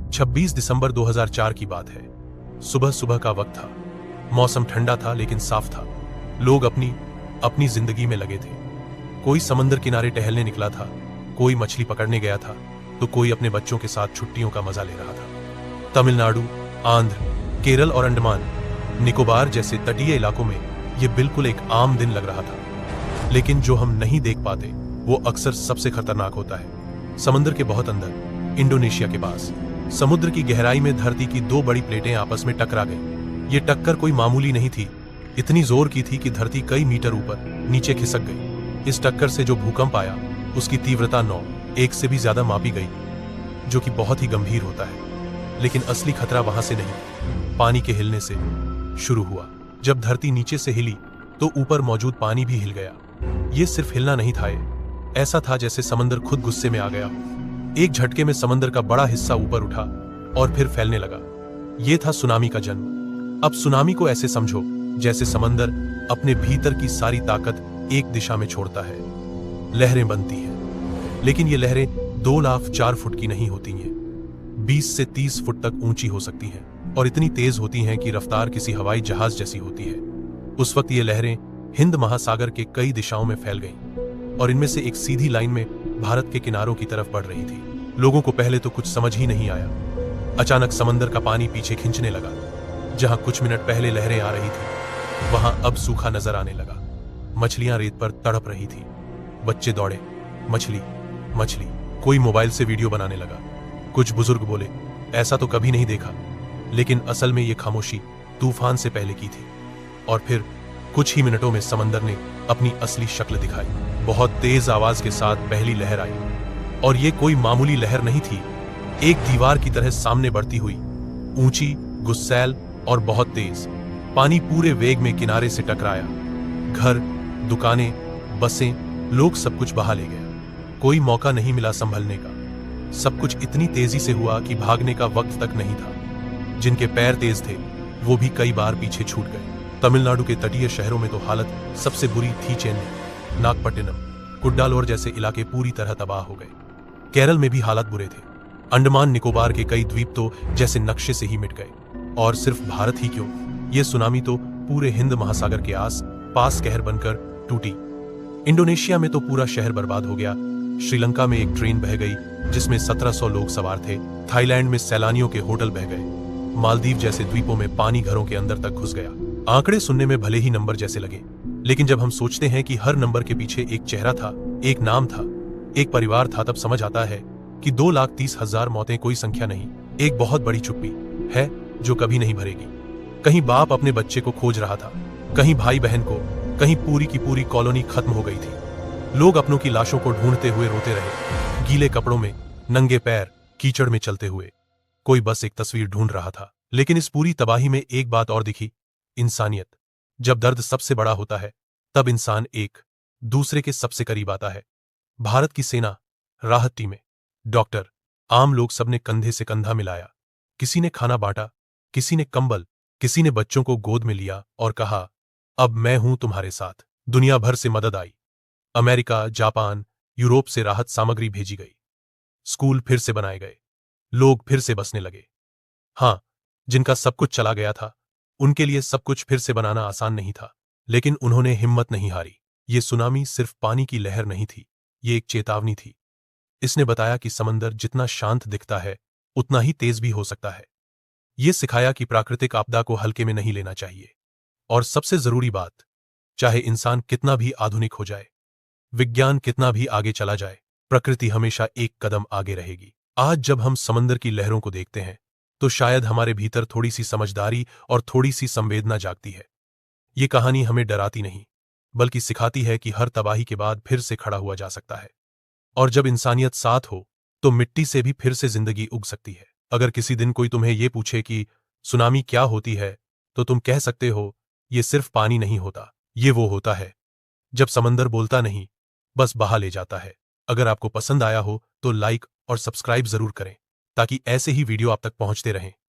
26 दिसंबर 2004 की बात है। सुबह सुबह का वक्त था। मौसम ठंडा था लेकिन साफ था। लोग अपनी अपनी जिंदगी में लगे थे। कोई समंदर किनारे टहलने निकला था, कोई मछली पकड़ने गया था, तो कोई अपने बच्चों के साथ छुट्टियों का मजा ले रहा था। तमिलनाडु, आंध्र, केरल और अंडमान निकोबार जैसे तटीय इलाकों में यह बिल्कुल एक आम दिन लग रहा था। लेकिन जो हम नहीं देख पाते वो अक्सर सबसे खतरनाक होता है। समंदर के बहुत अंदर, इंडोनेशिया के पास, समुद्र की गहराई में धरती की दो बड़ी प्लेटें आपस में टकरा गई। ये टक्कर कोई मामूली नहीं थी, इतनी जोर की थी कि धरती कई मीटर ऊपर नीचे खिसक गई। इस टक्कर से जो भूकंप आया उसकी तीव्रता 9.1 से भी ज्यादा मापी गई, जो कि बहुत ही गंभीर होता है। लेकिन असली खतरा वहां से नहीं, पानी के हिलने से शुरू हुआ। जब धरती नीचे से हिली तो ऊपर मौजूद पानी भी हिल गया। ये सिर्फ हिलना नहीं था, ऐसा था जैसे समंदर खुद गुस्से में आ गया। एक झटके में समंदर का बड़ा हिस्सा ऊपर उठा और फिर फैलने लगा। यह था सुनामी का जन्म। अब सुनामी को ऐसे समझो जैसे समंदर अपने भीतर की सारी ताकत एक दिशा में छोड़ता है। लहरें बनती हैं, लेकिन ये लहरें 2,04 फुट की नहीं होती हैं, 20 से 30 फुट तक ऊंची हो सकती हैं और इतनी तेज होती हैं कि रफ्तार किसी हवाई जहाज जैसी होती है। उस वक्त ये लहरें हिंद महासागर के कई दिशाओं में फैल गईं और इनमें से एक सीधी लाइन में भारत के किनारों की तरफ बढ़ रही थी। लोगों को पहले तो कुछ समझ ही नहीं आया। अचानक समंदर का पानी पीछे खींचने लगा। जहां कुछ मिनट पहले लहरें आ रही थी वहां अब सूखा नजर आने लगा। मछलियां रेत पर तड़प रही थी। बच्चे दौड़े, मछली मछली। कोई मोबाइल से वीडियो बनाने लगा। कुछ बुजुर्ग बोले, ऐसा तो कभी नहीं देखा। लेकिन असल में यह खामोशी तूफान से पहले की थी। और फिर कुछ ही मिनटों में समंदर ने अपनी असली शक्ल दिखाई। बहुत तेज आवाज के साथ पहली लहर आई और यह कोई मामूली लहर नहीं थी। एक दीवार की तरह सामने बढ़ती हुई, ऊंची, गुस्सैल और बहुत तेज। पानी पूरे वेग में किनारे से टकराया। घर, दुकानें, बसें, लोग सब कुछ बहा ले गया। कोई मौका नहीं मिला संभलने का। सब कुछ इतनी तेजी से हुआ कि भागने का वक्त तक नहीं था। जिनके पैर तेज थे वो भी कई बार पीछे छूट गए। तमिलनाडु के तटीय शहरों में तो हालत सबसे बुरी थी। चेन्नई, नागपट्टिनम, कुड्डालोर जैसे इलाके पूरी तरह तबाह हो गए। केरल में भी हालात बुरे थे। अंडमान निकोबार के कई द्वीप तो जैसे नक्शे से ही मिट गए। और सिर्फ भारत ही क्यों, यह सुनामी तो पूरे हिंद महासागर के आस पास कहर बनकर टूटी। इंडोनेशिया में तो पूरा शहर बर्बाद हो गया। श्रीलंका में एक ट्रेन बह गई जिसमें 1700 लोग सवार थे। थाईलैंड में सैलानियों के होटल बह गए। मालदीव जैसे द्वीपों में पानी घरों के अंदर तक घुस गया। आंकड़े सुनने में भले ही नंबर जैसे लगे, लेकिन जब हम सोचते हैं कि हर नंबर के पीछे एक चेहरा था, एक नाम था, एक परिवार था, तब समझ आता है कि 2,30,000 मौतें कोई संख्या नहीं, एक बहुत बड़ी चुप्पी है जो कभी नहीं भरेगी। कहीं बाप अपने बच्चे को खोज रहा था, कहीं भाई बहन को, कहीं पूरी की पूरी कॉलोनी खत्म हो गई थी। लोग अपनों की लाशों को ढूंढते हुए रोते रहे, गीले कपड़ों में, नंगे पैर, कीचड़ में चलते हुए। कोई बस एक तस्वीर ढूंढ रहा था। लेकिन इस पूरी तबाही में एक बात और दिखी, इंसानियत। जब दर्द सबसे बड़ा होता है तब इंसान एक दूसरे के सबसे करीब आता है। भारत की सेना, राहत टीमें, डॉक्टर, आम लोग सबने कंधे से कंधा मिलाया। किसी ने खाना बांटा, किसी ने कंबल, किसी ने बच्चों को गोद में लिया और कहा, अब मैं हूं तुम्हारे साथ। दुनिया भर से मदद आई। अमेरिका, जापान, यूरोप से राहत सामग्री भेजी गई। स्कूल फिर से बनाए गए। लोग फिर से बसने लगे। हां, जिनका सब कुछ चला गया था उनके लिए सब कुछ फिर से बनाना आसान नहीं था, लेकिन उन्होंने हिम्मत नहीं हारी। ये सुनामी सिर्फ पानी की लहर नहीं थी, ये एक चेतावनी थी। इसने बताया कि समंदर जितना शांत दिखता है उतना ही तेज भी हो सकता है। ये सिखाया कि प्राकृतिक आपदा को हल्के में नहीं लेना चाहिए। और सबसे जरूरी बात, चाहे इंसान कितना भी आधुनिक हो जाए, विज्ञान कितना भी आगे चला जाए, प्रकृति हमेशा एक कदम आगे रहेगी। आज जब हम समंदर की लहरों को देखते हैं तो शायद हमारे भीतर थोड़ी सी समझदारी और थोड़ी सी संवेदना जागती है। ये कहानी हमें डराती नहीं, बल्कि सिखाती है कि हर तबाही के बाद फिर से खड़ा हुआ जा सकता है। और जब इंसानियत साथ हो तो मिट्टी से भी फिर से जिंदगी उग सकती है। अगर किसी दिन कोई तुम्हें ये पूछे कि सुनामी क्या होती है, तो तुम कह सकते हो, ये सिर्फ पानी नहीं होता, ये वो होता है जब समंदर बोलता नहीं, बस बहा ले जाता है। अगर आपको पसंद आया हो तो लाइक और सब्सक्राइब जरूर करें ताकि ऐसे ही वीडियो आप तक पहुंचते रहें।